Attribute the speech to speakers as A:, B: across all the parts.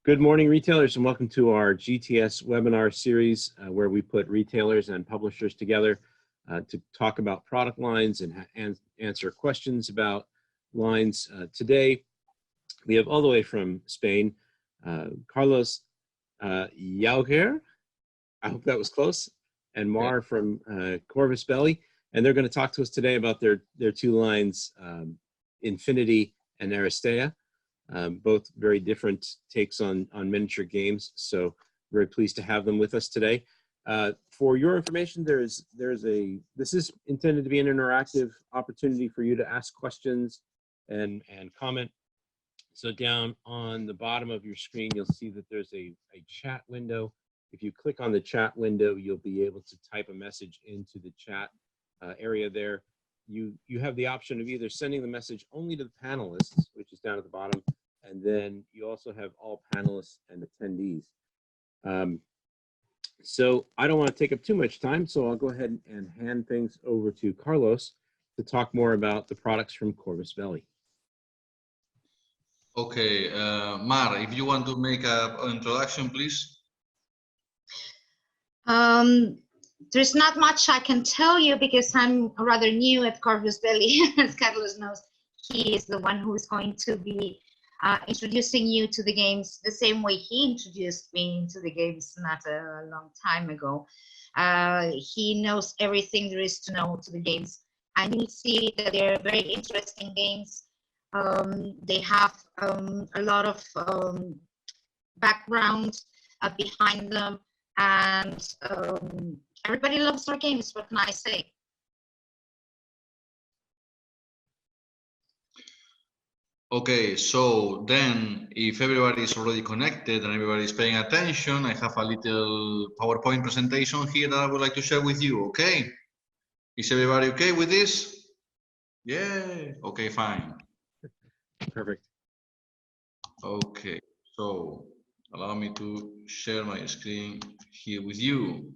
A: Good morning, retailers, and welcome to our GTS webinar series where we put retailers and publishers together to talk about product lines and answer questions about lines. Today, we have all the way from Spain, Carlos Llauger, I hope that was close, and Mar from Corvus Belli, and they're going to talk to us today about their two lines, Infinity and Ariesteia. Both very different takes on miniature games, so very pleased to have them with us today. For your information, this is intended to be an interactive opportunity for you to ask questions and comment. So down on the bottom of your screen, you'll see that there's a chat window. If you click on the chat window, you'll be able to type a message into the chat area there. You have the option of either sending the message only to the panelists, which is down at the bottom, and then you also have all panelists and attendees. So I don't want to take up too much time, so I'll go ahead and hand things over to Carlos to talk more about the products from Corvus Belli.
B: Okay, Mar, if you want to make an introduction, please.
C: There's not much I can tell you because I'm rather new at Corvus Belli. As Carlos knows, he is the one who is going to be introducing you to the games the same way he introduced me into the games not a long time ago. He knows everything there is to know to the games, and you'll see that they're very interesting games. They have a lot of background behind them, and everybody loves our games. What can I say?
B: Okay, so then if everybody is already connected and everybody is paying attention, I have a little PowerPoint presentation here that I would like to share with you, okay? Is everybody okay with this? Yeah, okay, fine.
A: Perfect.
B: Okay, so allow me to share my screen here with you.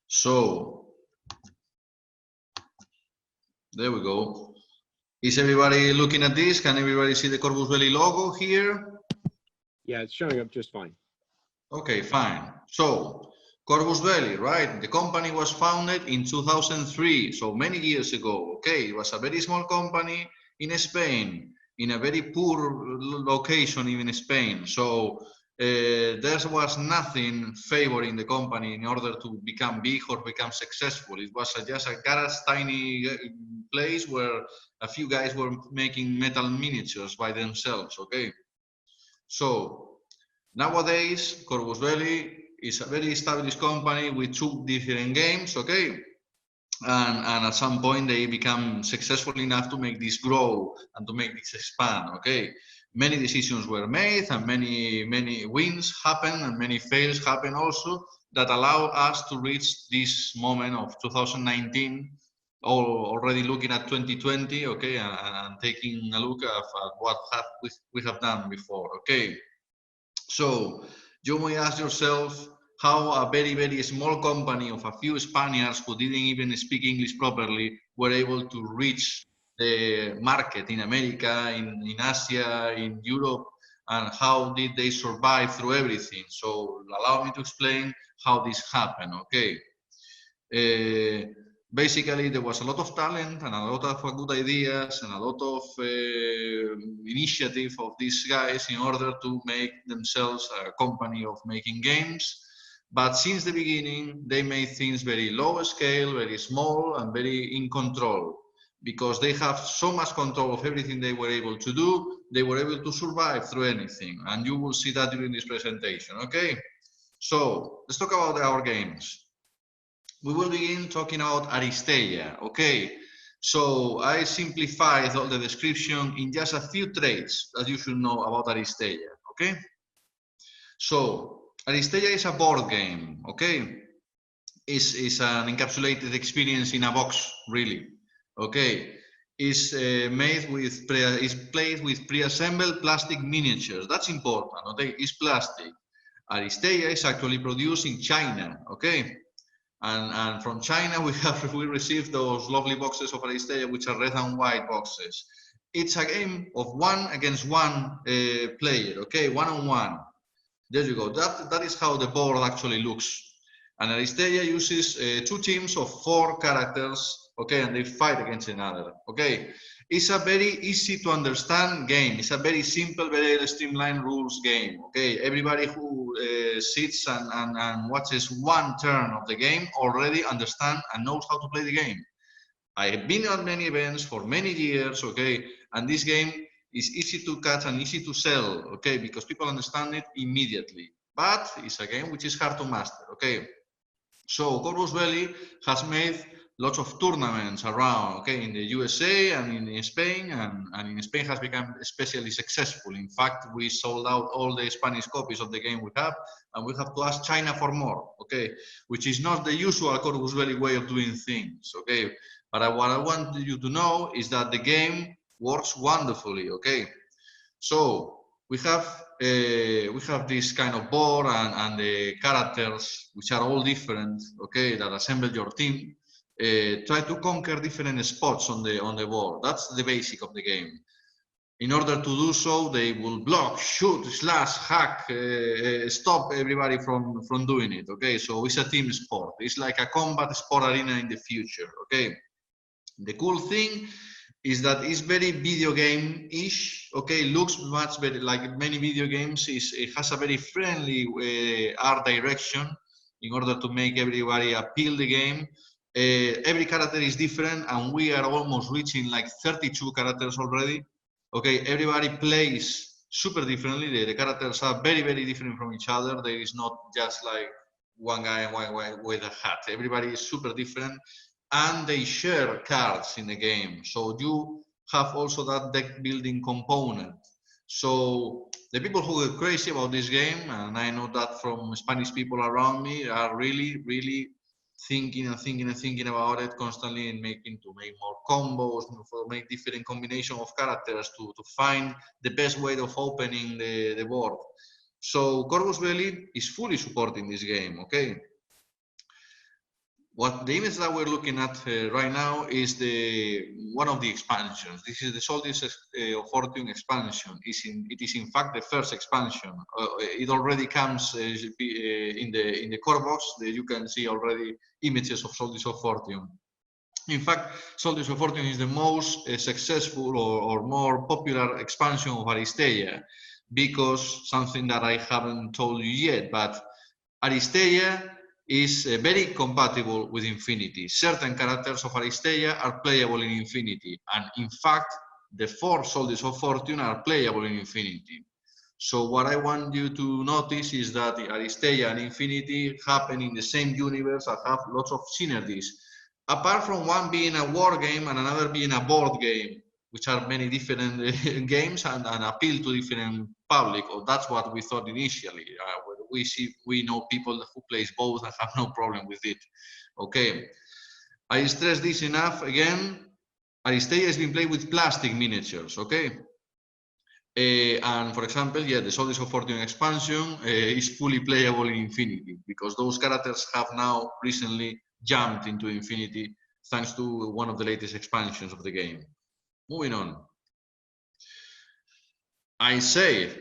B: So, there we go. Is everybody looking at this? Can everybody see the Corvus Belli logo here?
A: Yeah, it's showing up just fine.
B: Okay, fine. So, Corvus Belli, right? The company was founded in 2003, so many years ago. Okay, it was a very small company in Spain, in a very poor location in Spain. So, there was nothing favoring the company in order to become big or become successful. It was just a garage, tiny place where a few guys were making metal miniatures by themselves, okay? So, nowadays, Corvus Belli is a very established company with two different games, okay? And at some point, they become successful enough to make this grow and to make this expand, okay? Many decisions were made and many wins happened and many fails happened also that allow us to reach this moment of 2019, already looking at 2020, okay, and taking a look at what we have done before, okay? So you may ask yourself how a very, very small company of a few Spaniards who didn't even speak English properly were able to reach the market in America, in Asia, in Europe, and how did they survive through everything. So allow me to explain how this happened, okay? Basically, there was a lot of talent and a lot of good ideas and a lot of initiative of these guys in order to make themselves a company of making games. But since the beginning, they made things very low scale, very small, and very in control. Because they have so much control of everything they were able to do, they were able to survive through anything. And you will see that during this presentation, okay? So, let's talk about our games. We will begin talking about Ariesteia, okay? So I simplified all the description in just a few traits that you should know about Ariesteia, okay? So Ariesteia is a board game, okay? It's an encapsulated experience in a box, really, okay? It's played with pre-assembled plastic miniatures. That's important, okay? It's plastic. Ariesteia is actually produced in China, okay? And from China, we received those lovely boxes of Ariesteia, which are red and white boxes. it's a game of 1 against 1 player, okay, one-on-one. There you go. That is how the board actually looks. And Ariesteia uses 2 teams of 4 characters, okay, and they fight against another, okay. It's a very easy to understand game. It's a very simple, very streamlined rules game, okay. Everybody who sits and watches one turn of the game already understands and knows how to play the game. I have been at many events for many years, okay, and this game is easy to catch and easy to sell, okay, because people understand it immediately. But it's a game which is hard to master, okay. So Corvus Belli has made lots of tournaments around, okay, in the USA and in Spain, and in Spain has become especially successful. In fact, we sold out all the Spanish copies of the game we have, and we have to ask China for more, okay, which is not the usual Corvus Belli way of doing things, okay. But what I want you to know is that the game works wonderfully, okay. So we have this kind of board and the characters, which are all different, okay, that assemble your team. Try to conquer different spots on the board. That's the basic of the game. In order to do so, they will block, shoot, slash, hack, stop everybody from doing it, okay. So it's a team sport. It's like a combat sport arena in the future, okay. The cool thing is that it's very video game-ish, okay, looks much better like many video games. It has a very friendly art direction in order to make everybody appeal the game. Every character is different, and we are almost reaching like 32 characters already, okay. Everybody plays super differently. The characters are very, very different from each other. There is not just like one guy with a hat. Everybody is super different. And they share cards in the game, so you have also that deck building component. So the people who are crazy about this game, and I know that from Spanish people around me, are really, really thinking about it constantly, and to make more combos, to make different combination of characters to find the best way of opening the board. So Corvus Belli is fully supporting this game, okay. What the image that we're looking at right now is one of the expansions. This is the Soldiers of Fortune expansion. It is in fact the first expansion. It already comes in the core box. You can see already images of Soldiers of Fortune. In fact, Soldiers of Fortune is the most successful or more popular expansion of Ariesteia, because something that I haven't told you yet, but Ariesteia is very compatible with Infinity. Certain characters of Ariesteia are playable in Infinity, and in fact, the 4 Soldiers of Fortune are playable in Infinity. So what I want you to notice is that Ariesteia and Infinity happen in the same universe and have lots of synergies. Apart from one being a war game and another being a board game, which are many different games and appeal to different public, or that's what we thought initially. We know people who plays both and have no problem with it. Okay, I stress this enough again. Ariesteia has been played with plastic miniatures, okay? And for example, yeah, the Soldiers of Fortune expansion is fully playable in Infinity, because those characters have now recently jumped into Infinity thanks to one of the latest expansions of the game. Moving on. I say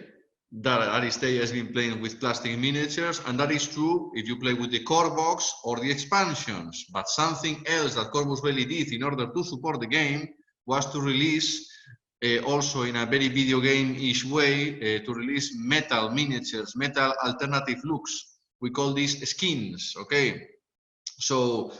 B: that Ariesteia has been playing with plastic miniatures, and that is true if you play with the core box or the expansions. But something else that Corvus Belli did in order to support the game was to release, also in a very video game-ish way, to release metal miniatures, metal alternative looks. We call these skins, okay? So,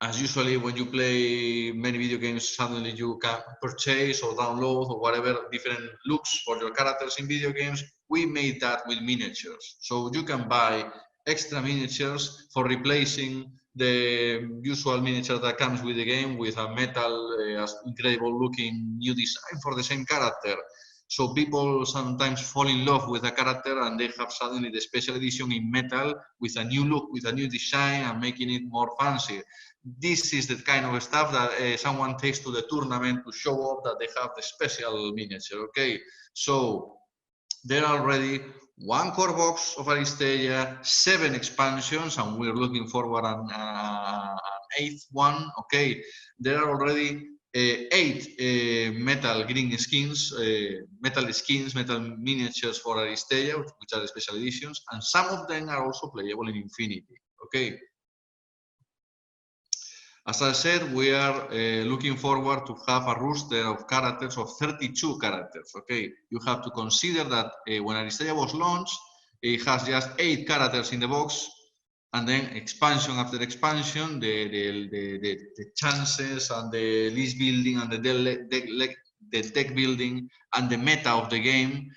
B: as usually when you play many video games, suddenly you can purchase or download or whatever different looks for your characters in video games. We made that with miniatures. So you can buy extra miniatures for replacing the usual miniature that comes with the game with a metal, incredible looking new design for the same character. So people sometimes fall in love with a character and they have suddenly the special edition in metal with a new look, with a new design, and making it more fancy. This is the kind of stuff that someone takes to the tournament to show off that they have the special miniature, okay? So there are already 1 core box of Ariesteia, 7 expansions, and we're looking forward an 8th one, okay? There are already 8 metal green skins, metal miniatures for Ariesteia, which are the special editions, and some of them are also playable in Infinity. Okay. As I said, we are looking forward to have a roster of characters of 32 characters. Okay, you have to consider that when Ariesteia was launched, it has just 8 characters in the box, and then expansion after expansion, the chances and the list building and the deck building and the meta of the game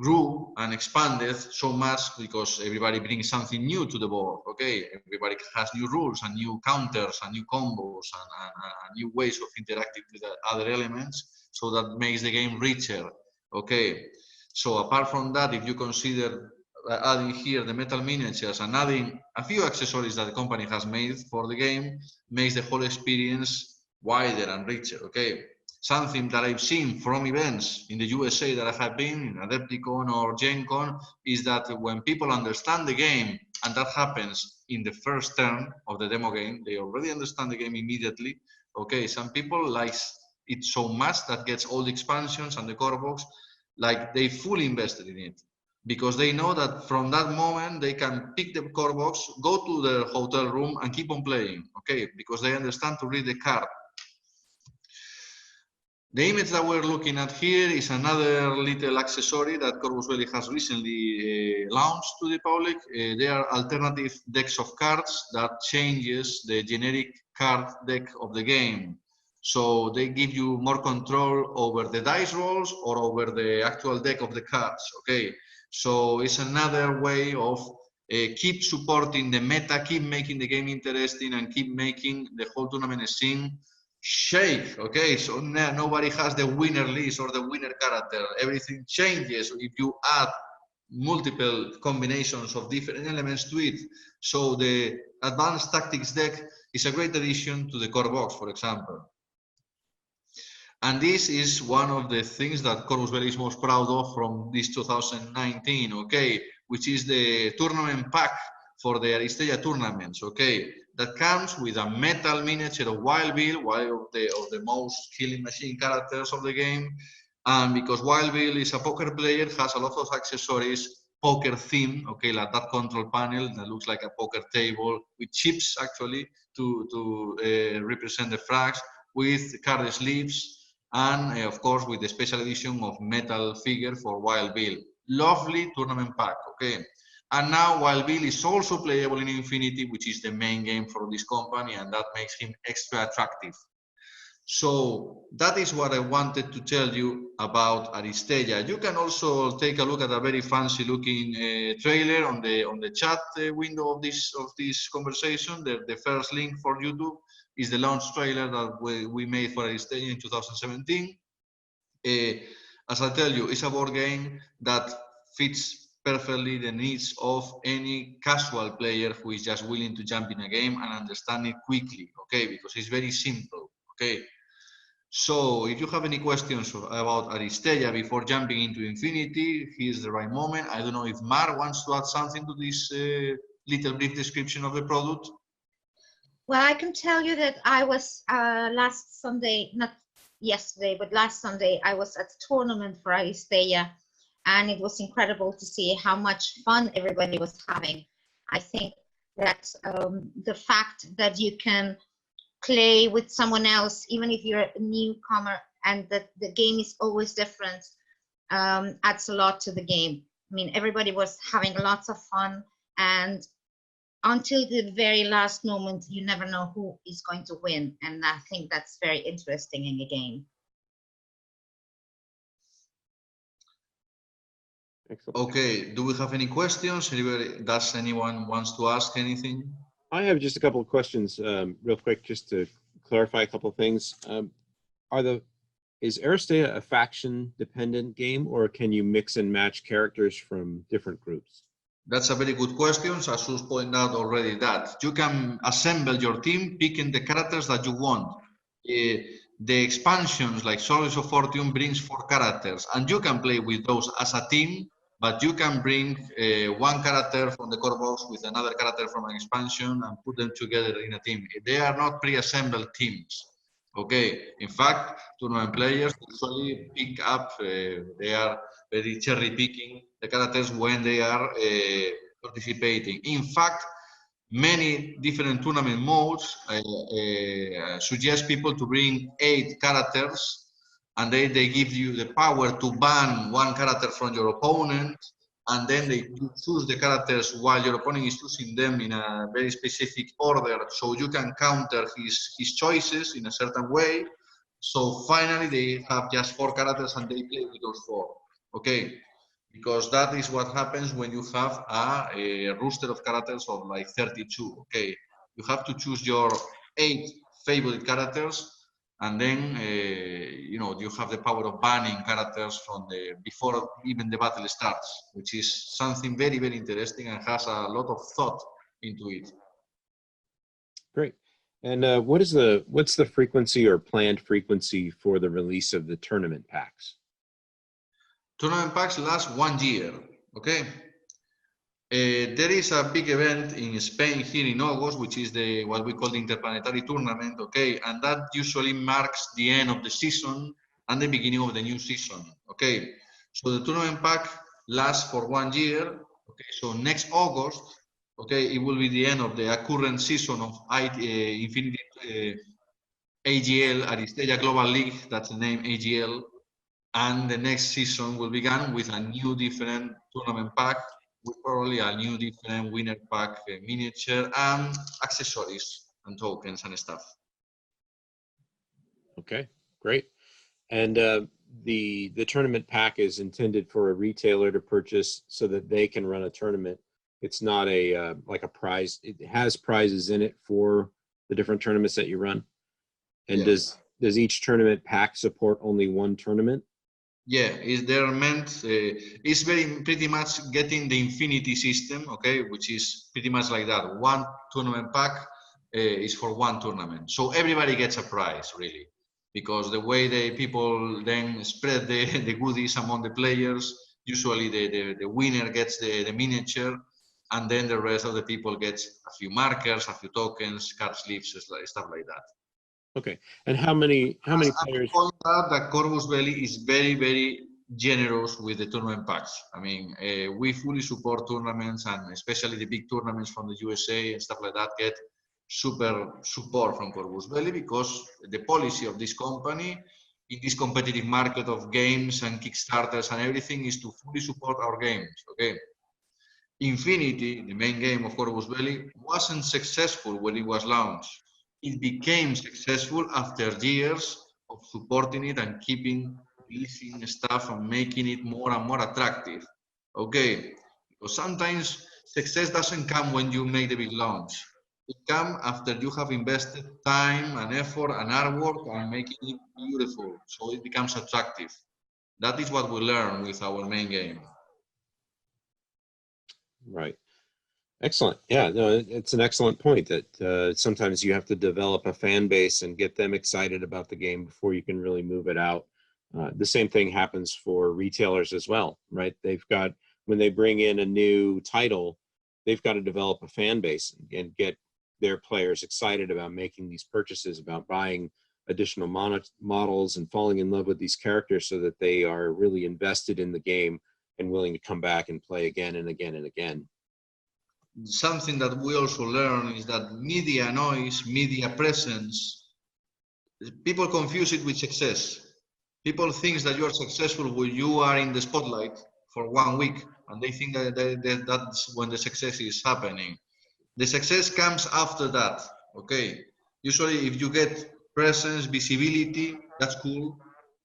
B: grew and expanded so much because everybody brings something new to the board. Okay, everybody has new rules and new counters and new combos and new ways of interacting with the other elements, so that makes the game richer. Okay, so apart from that, if you consider adding here the metal miniatures and adding a few accessories that the company has made for the game, makes the whole experience wider and richer. Okay, something that I've seen from events in the USA that I have been in Adepticon or Gen Con is that when people understand the game, and that happens in the first turn of the demo game, they already understand the game immediately. Okay, some people like it so much that gets all the expansions and the core box, like they fully invested in it, because they know that from that moment they can pick the core box, go to the hotel room and keep on playing. Okay, because they understand to read the card. The image that we're looking at here is another little accessory that Corvus Belli has recently launched to the public. They are alternative decks of cards that changes the generic card deck of the game. So they give you more control over the dice rolls or over the actual deck of the cards. Okay, so it's another way of keep supporting the meta, keep making the game interesting, and keep making the whole tournament scene shake. Okay, so nobody has the winner list or the winner character. Everything changes if you add multiple combinations of different elements to it. So the advanced tactics deck is a great addition to the core box, for example. And this is one of the things that Corvus Belli is most proud of from this 2019, okay, which is the tournament pack for the Ariesteia tournaments, okay, that comes with a metal miniature of Wild Bill, one of the most killing machine characters of the game. And because Wild Bill is a poker player, has a lot of accessories, poker theme, okay, like that control panel that looks like a poker table with chips actually to represent the frags, with card sleeves, and of course with the special edition of metal figure for Wild Bill. Lovely tournament pack, okay. And now Wild Bill is also playable in Infinity, which is the main game for this company, and that makes him extra attractive. So that is what I wanted to tell you about Ariesteia. You can also take a look at a very fancy looking trailer on the chat window of this conversation. The first link for YouTube is the launch trailer that we made for Ariesteia in 2017. As I tell you, it's a board game that fits perfectly the needs of any casual player who is just willing to jump in a game and understand it quickly, okay, because it's very simple, okay. So if you have any questions about Ariesteia before jumping into Infinity, here's the right moment. I don't know if Mar wants to add something to this little brief description of the product.
C: Well, I can tell you that I was last Sunday, not yesterday, but last Sunday, I was at a tournament for Ariesteia, and it was incredible to see how much fun everybody was having. I think that the fact that you can play with someone else, even if you're a newcomer, and that the game is always different, adds a lot to the game. I mean, everybody was having lots of fun, and until the very last moment, you never know who is going to win, and I think that's very interesting in the game.
A: Excellent.
B: Okay, do we have any questions? Does anyone wants to ask anything?
A: I have just a couple of questions, real quick, just to clarify a couple of things. Is Ariesteia a faction-dependent game, or can you mix and match characters from different groups?
B: That's a very good question. Asus pointed out already that you can assemble your team picking the characters that you want. The expansions like Solace of Fortune brings 4 characters, and you can play with those as a team, but you can bring one character from the core box with another character from an expansion and put them together in a team. They are not pre-assembled teams. Okay, in fact, tournament players usually pick up, they are very cherry picking the characters when they are participating. In fact, many different tournament modes suggest people to bring 8 characters, and they give you the power to ban one character from your opponent, and then you choose the characters while your opponent is choosing them in a very specific order, so you can counter his choices in a certain way. So finally they have just 4 characters and they play with those 4. Okay, because that is what happens when you have a roster of characters of like 32. Okay, you have to choose your 8 favorite characters, and then you know, you have the power of banning characters from the before even the battle starts, which is something very, very interesting and has a lot of thought into it.
A: Great. And what's the frequency or planned frequency for the release of the tournament packs?
B: Tournament packs last 1 year. Okay. There is a big event in Spain here in August, which is what we call the Interplanetary Tournament, okay? And that usually marks the end of the season and the beginning of the new season, okay? So the tournament pack lasts for 1 year, okay? So next August, okay, it will be the end of the current season of Infinity AGL, Ariesteia Global League, that's the name, AGL. And the next season will begin with a new different tournament pack, with probably a new different winner pack miniature and accessories and tokens and stuff.
A: Okay, great. And the tournament pack is intended for a retailer to purchase so that they can run a tournament. It's not a like a prize. It has prizes in it for the different tournaments that you run. And
B: Yeah.
A: does each tournament pack support only one tournament?
B: Yeah, they're meant, it's pretty much getting the infinity system, okay, which is pretty much like that. One tournament pack is for one tournament. So everybody gets a prize, really, because the way the people then spread the goodies among the players, usually the winner gets the miniature, and then the rest of the people gets a few markers, a few tokens, card sleeves, stuff like that.
A: Okay. And how many players?
B: Point out that Corvus Belli is very, very generous with the tournament packs. I mean, we fully support tournaments, and especially the big tournaments from the USA and stuff like that get super support from Corvus Belli, because the policy of this company in this competitive market of games and Kickstarters and everything is to fully support our games. Okay. Infinity, the main game of Corvus Belli, wasn't successful when it was launched. It became successful after years of supporting it and keeping releasing stuff and making it more and more attractive. Okay, because sometimes success doesn't come when you make the big launch. It comes after you have invested time and effort and artwork and making it beautiful, so it becomes attractive. That is what we learn with our main game.
A: Right. Excellent. Yeah, no, it's an excellent point that sometimes you have to develop a fan base and get them excited about the game before you can really move it out. The same thing happens for retailers as well, right? When they bring in a new title, they've got to develop a fan base and get their players excited about making these purchases, about buying additional models and falling in love with these characters so that they are really invested in the game and willing to come back and play again and again and again.
B: Something that we also learn is that media noise, media presence, people confuse it with success. People think that you are successful when you are in the spotlight for 1 week, and they think that that's when the success is happening. The success comes after that, okay? Usually if you get presence, visibility, that's cool,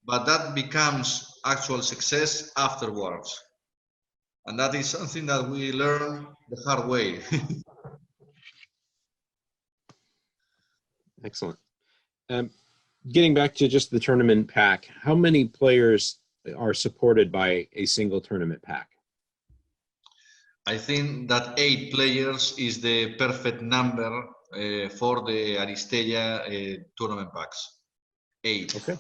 B: but that becomes actual success afterwards. And that is something that we learn the hard way.
A: Excellent. Getting back to just the tournament pack, how many players are supported by a single tournament pack?
B: I think that 8 players is the perfect number for the Ariesteia tournament packs. 8.
A: Okay.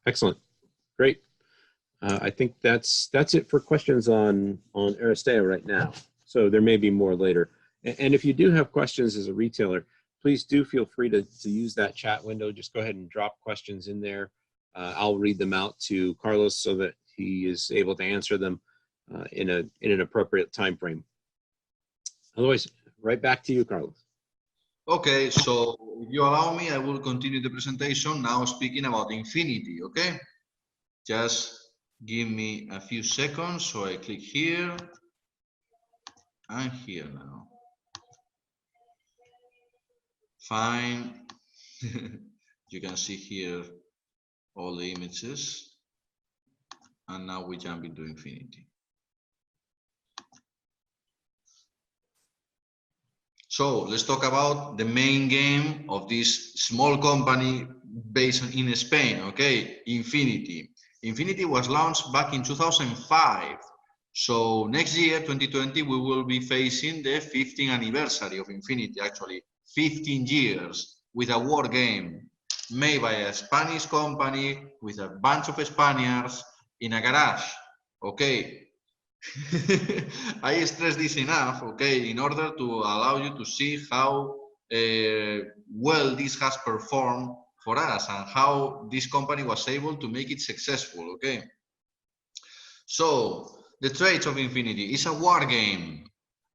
A: Excellent. Great. I think that's it for questions on Ariesteia right now. So there may be more later. And if you do have questions as a retailer, please do feel free to use that chat window. Just go ahead and drop questions in there. I'll read them out to Carlos so that he is able to answer them in an appropriate time frame. Otherwise, right back to you, Carlos.
B: Okay, so if you allow me, I will continue the presentation now speaking about Infinity, okay? Just give me a few seconds, so I click here. I'm here now. Fine. You can see here all the images. And now we jump into Infinity. So let's talk about the main game of this small company based in Spain, okay? Infinity. Infinity was launched back in 2005. So next year, 2020, we will be facing the 15th anniversary of Infinity, actually 15 years with a war game made by a Spanish company with a bunch of Spaniards in a garage, okay? I stress this enough, okay, in order to allow you to see how well this has performed for us and how this company was able to make it successful, okay? So, the traits of Infinity is a war game.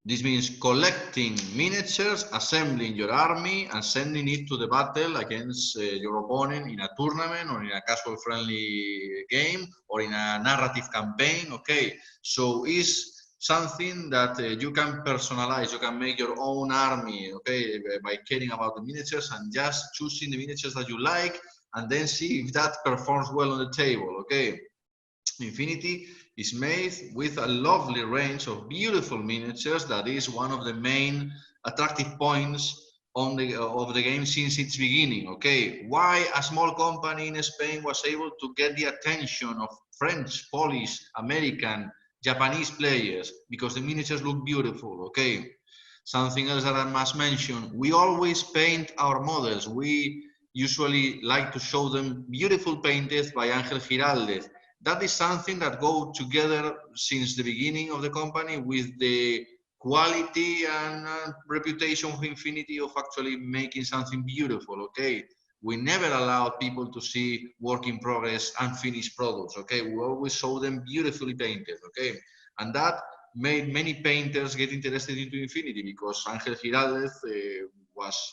B: This means collecting miniatures, assembling your army, and sending it to the battle against your opponent in a tournament or in a casual friendly game or in a narrative campaign, okay? So it's something that you can personalize, you can make your own army, okay, by caring about the miniatures and just choosing the miniatures that you like and then see if that performs well on the table, okay? Infinity is made with a lovely range of beautiful miniatures. That is one of the main attractive points of the game since its beginning. Okay, why a small company in Spain was able to get the attention of French, Polish, American, Japanese players? Because the miniatures look beautiful. Okay, something else that I must mention, we always paint our models. We usually like to show them beautiful painted by Ángel Giraldez. That is something that goes together since the beginning of the company with the quality and reputation of Infinity of actually making something beautiful, okay? We never allowed people to see work in progress, unfinished products, okay? We always show them beautifully painted, okay? And that made many painters get interested into Infinity because Ángel Giraldez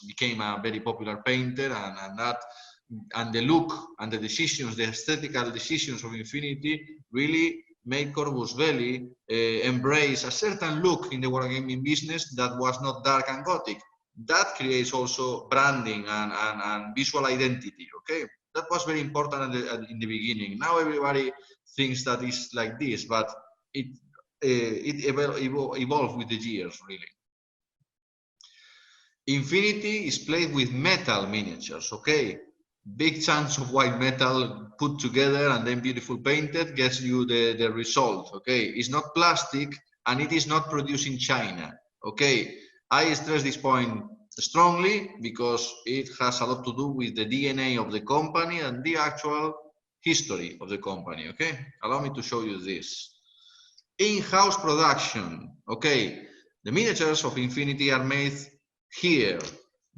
B: became a very popular painter and the look and the decisions, the aesthetical decisions of Infinity really made Corvus Belli embrace a certain look in the wargaming business that was not dark and gothic. That creates also branding and visual identity, okay? That was very important in the beginning. Now everybody thinks that it's like this, but it evolved with the years, really. Infinity is played with metal miniatures, okay? Big chunks of white metal put together and then beautiful painted gets you the result, okay? It's not plastic and it is not produced in China, okay? I stress this point strongly because it has a lot to do with the DNA of the company and the actual history of the company, okay? Allow me to show you this. In-house production, okay? The miniatures of Infinity are made here,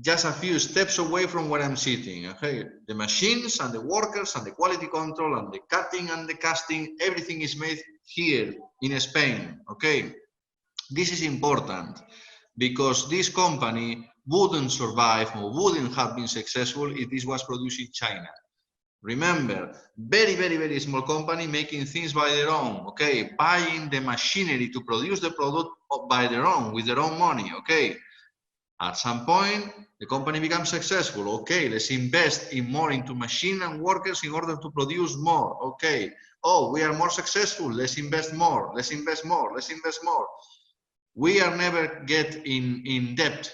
B: just a few steps away from where I'm sitting, okay? The machines and the workers and the quality control and the cutting and the casting, everything is made here in Spain, okay? This is important because this company wouldn't survive or wouldn't have been successful if this was produced in China. Remember, very small company making things by their own, okay? Buying the machinery to produce the product by their own, with their own money, okay? At some point, the company becomes successful. Okay, let's invest more into machine and workers in order to produce more. Okay. Oh, we are more successful. Let's invest more. Let's invest more. Let's invest more. We are never get in debt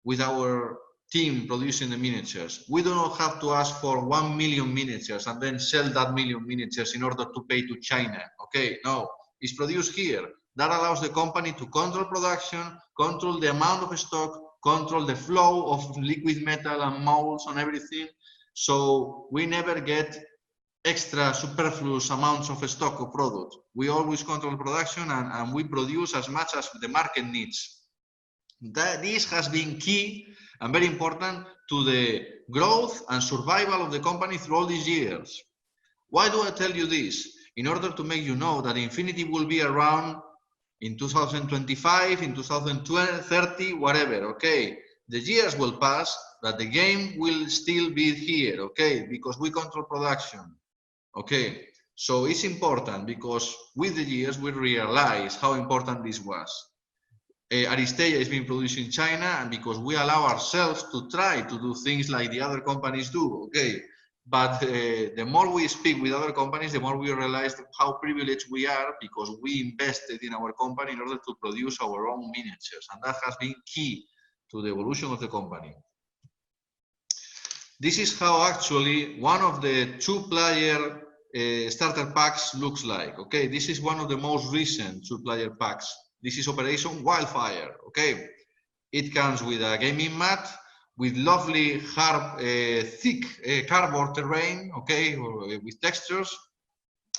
B: with our team producing the miniatures. We do not have to ask for 1 million miniatures and then sell that million miniatures in order to pay to China. Okay, no, it's produced here. That allows the company to control production, control the amount of stock, control the flow of liquid metal and molds and everything. So we never get extra superfluous amounts of stock of product. We always control production and we produce as much as the market needs. This has been key and very important to the growth and survival of the company through all these years. Why do I tell you this? In order to make you know that Infinity will be around in 2025, in 2030, whatever, okay? The years will pass, but the game will still be here, okay? Because we control production, okay? So it's important because with the years we realize how important this was. Ariesteia is being produced in China, and because we allow ourselves to try to do things like the other companies do, okay? But the more we speak with other companies, the more we realize how privileged we are because we invested in our company in order to produce our own miniatures, and that has been key to the evolution of the company. This is how actually one of the two-player starter packs looks like, okay? This is one of the most recent two-player packs. This is Operation Wildfire, okay? It comes with a gaming mat, with lovely hard, thick cardboard terrain, okay, with textures,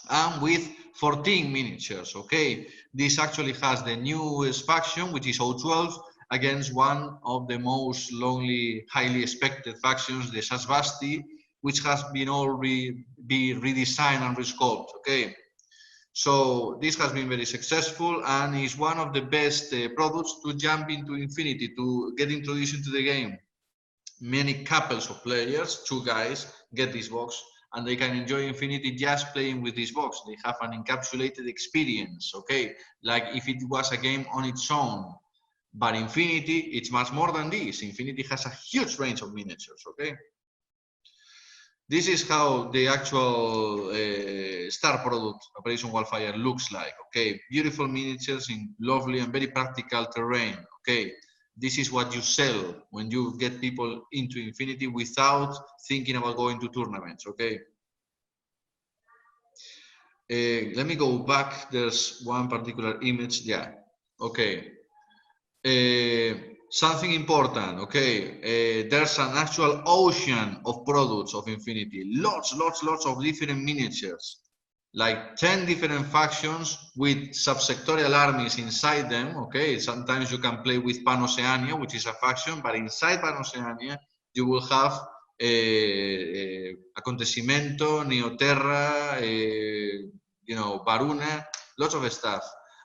B: and with 14 miniatures, okay? This actually has the newest faction, which is O12, against one of the most lonely, highly expected factions, the Shasvasti, which has been already redesigned and resculpted, okay? So this has been very successful and is one of the best products to jump into Infinity, to get introduced into the game. Many couples of players, 2 guys, get this box and they can enjoy Infinity just playing with this box. They have an encapsulated experience, okay? Like if it was a game on its own. But Infinity, it's much more than this. Infinity has a huge range of miniatures, okay? This is how the actual star product, Operation Wildfire, looks like, okay? Beautiful miniatures in lovely and very practical terrain, okay? This is what you sell when you get people into Infinity without thinking about going to tournaments, okay? Let me go back. There's one particular image, yeah, okay. Something important, okay? There's an actual ocean of products of Infinity. Lots of different miniatures. Like 10 different factions with subsectorial armies inside them, okay? Sometimes you can play with Pan-Oceania, which is a faction, but inside Pan-Oceania, you will have Acontecimiento, Neoterra, you know, Varuna, lots of stuff.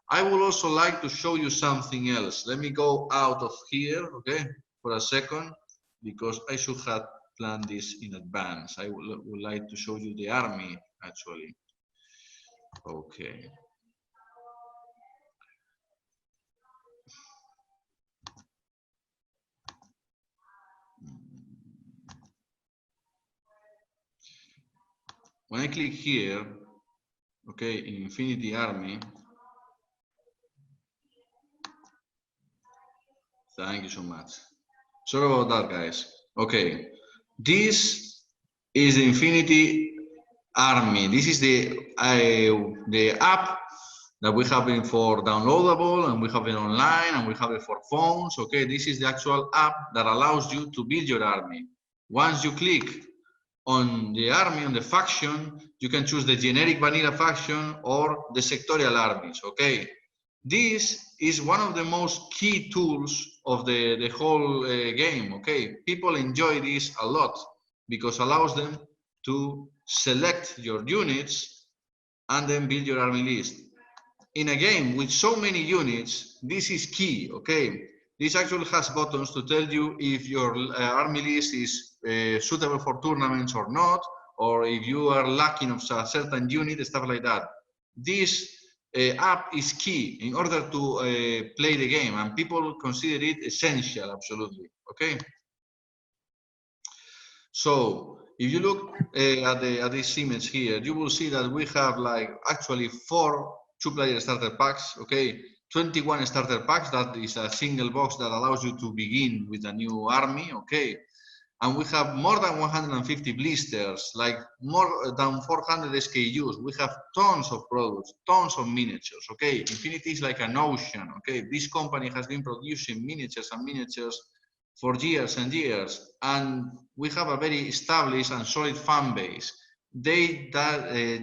B: I would also like to show you something else. Let me go out of here, okay, for a second, because I should have planned this in advance. I would like to show you the army, actually. Okay. When I click here, okay, in Infinity Army, thank you so much. Sorry about that, guys. Okay, this is the Infinity Army. This is the app that we have it for downloadable, and we have it online, and we have it for phones. Okay, this is the actual app that allows you to build your army. Once you click on the army, on the faction, you can choose the generic vanilla faction or the sectorial armies, okay? This is one of the most key tools of the whole game, okay? People enjoy this a lot because it allows them to select your units and then build your army list. In a game with so many units, this is key, okay? This actually has buttons to tell you if your army list is suitable for tournaments or not, or if you are lacking of a certain unit, stuff like that. This app is key in order to play the game, and people consider it essential, absolutely, okay? So, if you look at this image here, you will see that we have like actually 4 two-player starter packs, okay? 21 starter packs, that is a single box that allows you to begin with a new army, okay? And we have more than 150 blisters, like more than 400 SKUs. We have tons of products, tons of miniatures, okay? Infinity is like an ocean, okay? This company has been producing miniatures and miniatures for years and years, and we have a very established and solid fan base. They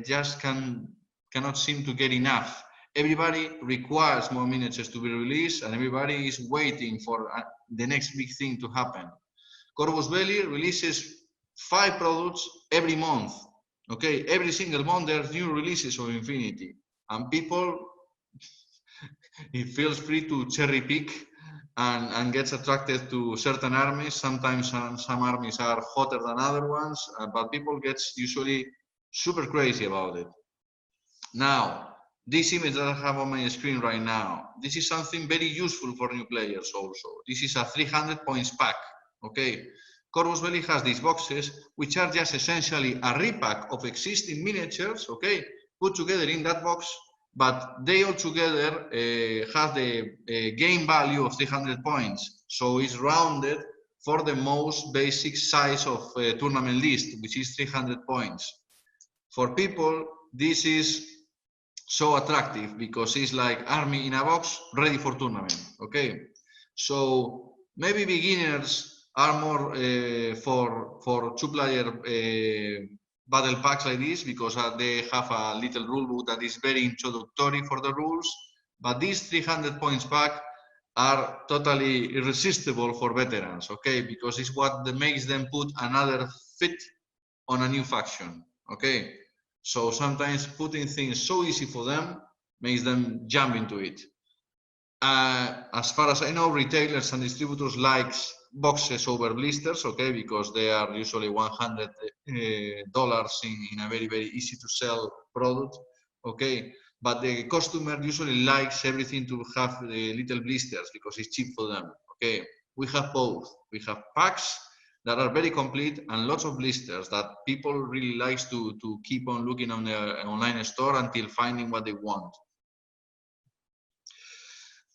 B: just cannot seem to get enough. Everybody requires more miniatures to be released, and everybody is waiting for the next big thing to happen. Corvus Belli releases 5 products every month. Okay, every single month there's new releases of Infinity, and people it feels free to cherry pick and gets attracted to certain armies. Sometimes some armies are hotter than other ones, but people gets usually super crazy about it. Now, this image that I have on my screen right now, this is something very useful for new players also. This is a 300 points pack, okay? Corvus Belli has these boxes, which are just essentially a repack of existing miniatures, okay, put together in that box, but they all together have the game value of 300 points. So it's rounded for the most basic size of tournament list, which is 300 points. For people, this is so attractive because it's like army in a box ready for tournament, okay? So maybe beginners are more for two-player battle packs like this because they have a little rule book that is very introductory for the rules, but these 300 points pack are totally irresistible for veterans, okay? Because it's what makes them put another fit on a new faction, okay? So sometimes putting things so easy for them makes them jump into it. As far as I know, retailers and distributors like boxes over blisters, okay, because they are usually $100 in a very, very easy to sell product, okay. But the customer usually likes everything to have the little blisters because it's cheap for them, okay. We have both. We have packs that are very complete and lots of blisters that people really likes to keep on looking on the online store until finding what they want.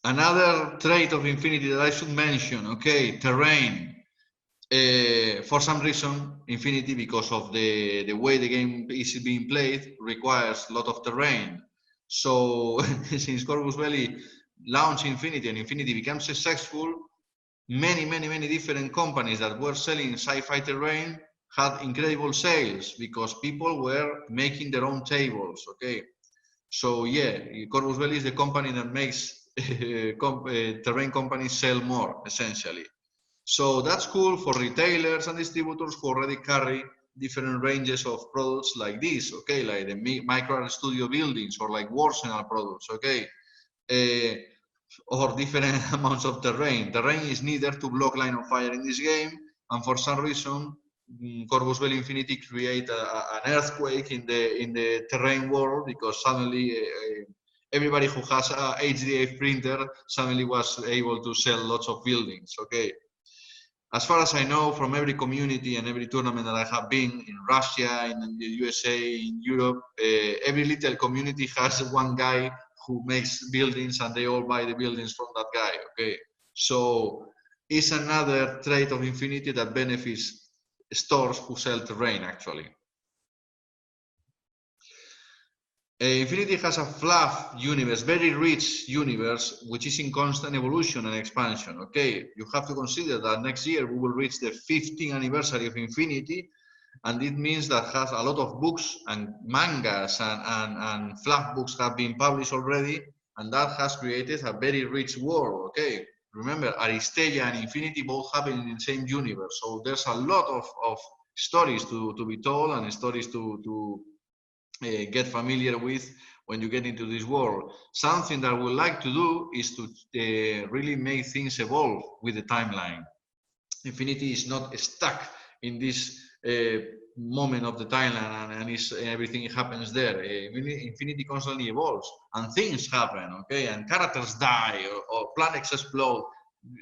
B: Another trait of Infinity that I should mention, okay, terrain. For some reason, Infinity, because of the way the game is being played, requires a lot of terrain. So since Corvus Belli launched Infinity and Infinity became successful, many different companies that were selling sci-fi terrain had incredible sales because people were making their own tables, okay? So yeah, Corvus Belli is the company that makes terrain companies sell more, essentially. So that's cool for retailers and distributors who already carry different ranges of products like this, okay, like the micro studio buildings or like Warcors products, okay, or different amounts of terrain. Terrain is needed to block line of fire in this game, and for some reason, Corvus Belli Infinity create an earthquake in the terrain world because suddenly everybody who has a HDF printer suddenly was able to sell lots of buildings, okay. As far as I know, from every community and every tournament that I have been in Russia, in the USA, in Europe, every little community has one guy who makes buildings and they all buy the buildings from that guy, okay? So it's another trait of Infinity that benefits stores who sell terrain, actually. Infinity has a fluff universe, very rich universe, which is in constant evolution and expansion, okay? You have to consider that next year we will reach the 15th anniversary of Infinity, and it means that has a lot of books and mangas and fluff books have been published already, and that has created a very rich world, okay? Remember, Ariesteia and Infinity both happen in the same universe, so there's a lot of stories to be told and stories to get familiar with when you get into this world. Something that we like to do is to really make things evolve with the timeline. Infinity is not stuck in this moment of the timeline and everything happens there. Infinity constantly evolves and things happen, okay, and characters die or planets explode.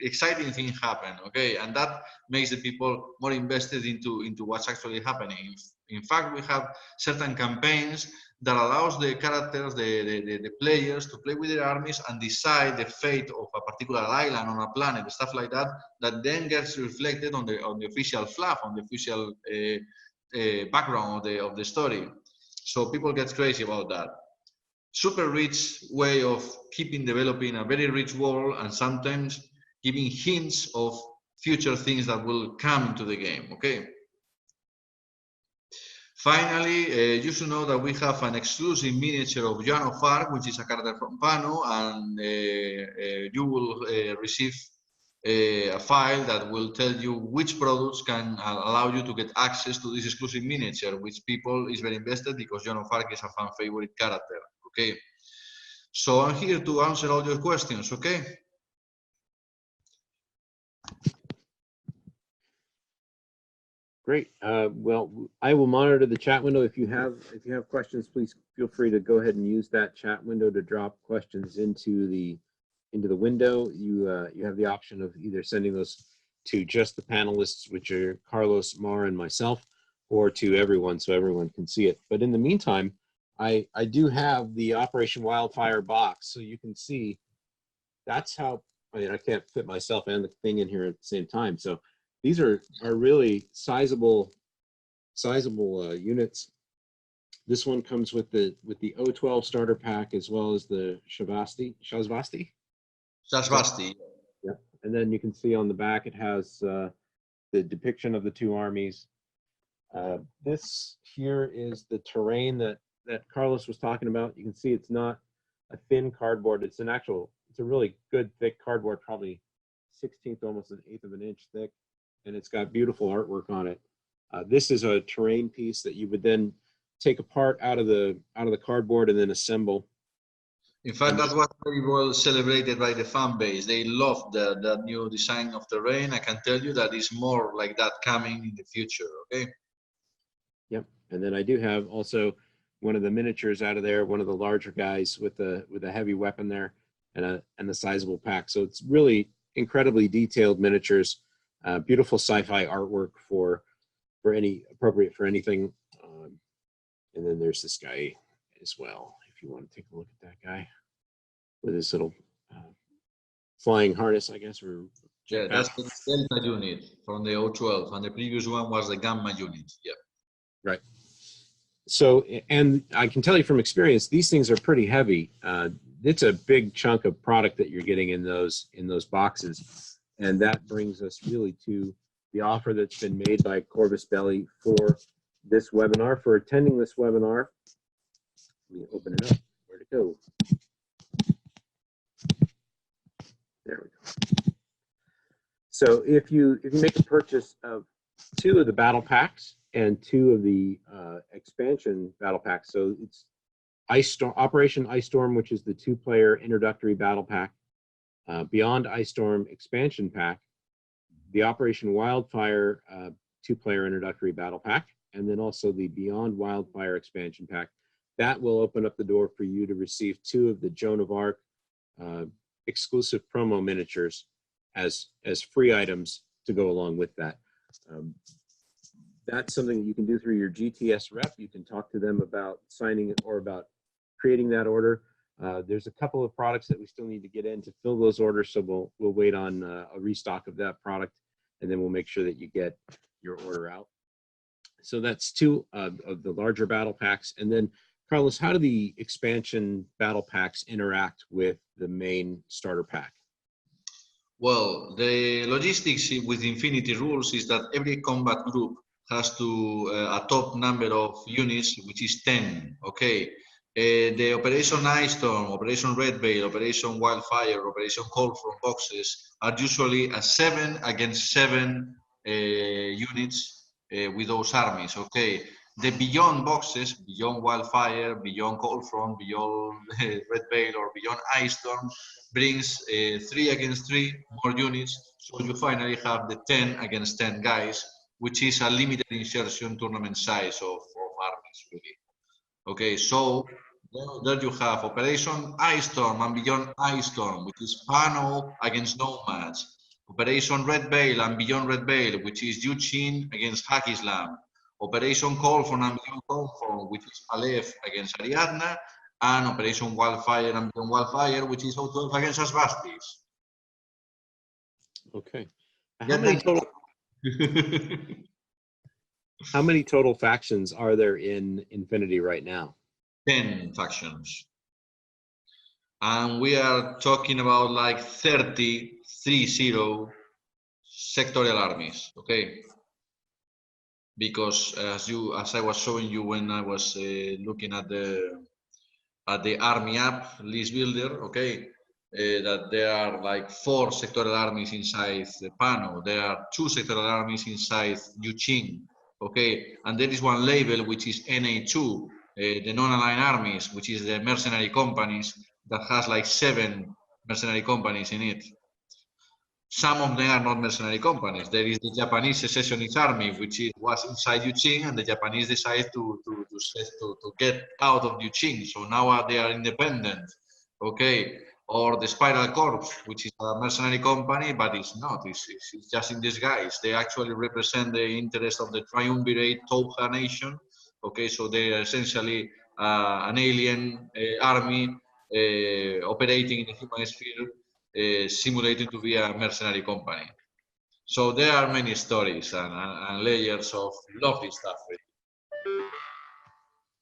B: Exciting things happen, okay, and that makes the people more invested into what's actually happening. In fact, we have certain campaigns that allows the characters, the players, to play with their armies and decide the fate of a particular island on a planet, stuff like that, that then gets reflected on the official fluff, on the official background of the story. So people get crazy about that. Super rich way of keeping developing a very rich world and sometimes giving hints of future things that will come into the game, okay? Finally, you should know that we have an exclusive miniature of Joan of Arc, which is a character from Pano, and you will receive a file that will tell you which products can allow you to get access to this exclusive miniature, which people is very invested because Joan of Arc is a fan favorite character. Okay, so I'm here to answer all your questions. Okay.
A: Great. Well, I will monitor the chat window. If you have questions, please feel free to go ahead and use that chat window to drop questions into the window. You have the option of either sending those to just the panelists, which are Carlos, Mar, and myself, or to everyone so everyone can see it. But in the meantime, I do have the Operation Wildfire box, so you can see that's how. I mean, I can't fit myself and the thing in here at the same time, so. These are really sizable units. This one comes with the O12 starter pack as well as the Shasvasti. Yeah, and then you can see on the back it has the depiction of the two armies. This here is the terrain that Carlos was talking about. You can see it's not a thin cardboard. It's a really good thick cardboard, probably 1/16, almost 1/8 of an inch thick. And it's got beautiful artwork on it. This is a terrain piece that you would then take apart out of the cardboard and then assemble.
B: In fact, that was very well celebrated by the fan base. They loved that new design of terrain. I can tell you that it's more like that coming in the future. Okay.
A: Yep. And then I do have also one of the miniatures out of there, one of the larger guys with a heavy weapon there, and the sizable pack. So it's really incredibly detailed miniatures. Beautiful sci-fi artwork for appropriate for anything. And then there's this guy as well, if you want to take a look at that guy with his little flying harness, I guess.
B: Yeah, that's the Delta unit from the O12, and the previous one was the Gamma unit. Yeah. Right.
A: So, and I can tell you from experience, these things are pretty heavy. It's a big chunk of product that you're getting in those boxes. And that brings us really to the offer that's been made by Corvus Belli for this webinar, for attending this webinar. Let me open it up. Where'd it go? There we go. So if you make a purchase of 2 of the battle packs and 2 of the expansion battle packs, so it's Operation Ice Storm, which is the 2-player introductory battle pack, Beyond Ice Storm expansion pack, the Operation Wildfire 2-player introductory battle pack, and then also the Beyond Wildfire expansion pack. That will open up the door for you to receive 2 of the Joan of Arc exclusive promo miniatures as free items to go along with that. That's something that you can do through your GTS rep. You can talk to them about signing it or about creating that order. There's a couple of products that we still need to get in to fill those orders, so we'll wait on a restock of that product, and then we'll make sure that you get your order out. So that's 2 of the larger battle packs. And then, Carlos, how do the expansion battle packs interact with the main starter pack?
B: Well, the logistics with Infinity rules is that every combat group has to a top number of units, which is 10. Okay. The Operation Ice Storm, Operation Red Veil, Operation Wildfire, Operation Cold Front boxes are usually a 7 against 7 units with those armies. Okay, the Beyond boxes, Beyond Wildfire, Beyond Cold Front, Beyond Red Veil, or Beyond Ice Storm brings 3 against 3 more units. So you finally have the 10 against 10 guys, which is a limited insertion tournament size of armies, really. Okay, so there you have Operation Ice Storm and Beyond Ice Storm, which is Pano against Nomads. Operation Red Veil and Beyond Red Veil, which is Yuchin against Hakislam. Operation Cold Front and Beyond Cold Front, which is Aleph against Ariadna. And Operation Wildfire and Beyond Wildfire, which is O12 against Asbastis.
A: Okay. How many total factions are there in Infinity right now?
B: 10 factions. And we are talking about like 30 sectorial armies, okay? Because as I was showing you when I was looking at the army app list builder, okay? that there are like 4 sectoral armies inside the Pano. There are 2 sectoral armies inside Yuqing. Okay, and there is one label which is NA2, the non-aligned armies, which is the mercenary companies that has like 7 mercenary companies in it. Some of them are not mercenary companies. There is the Japanese secessionist army, which was inside Yuqing, and the Japanese decided to get out of Yuqing. So now they are independent. Okay, or the Spiral Corps, which is a mercenary company, but it's not. It's just in disguise. They actually represent the interest of the triumvirate Tauja nation. Okay, so they are essentially an alien army operating in the human sphere, simulating to be a mercenary company. So there are many stories and layers of lovely stuff.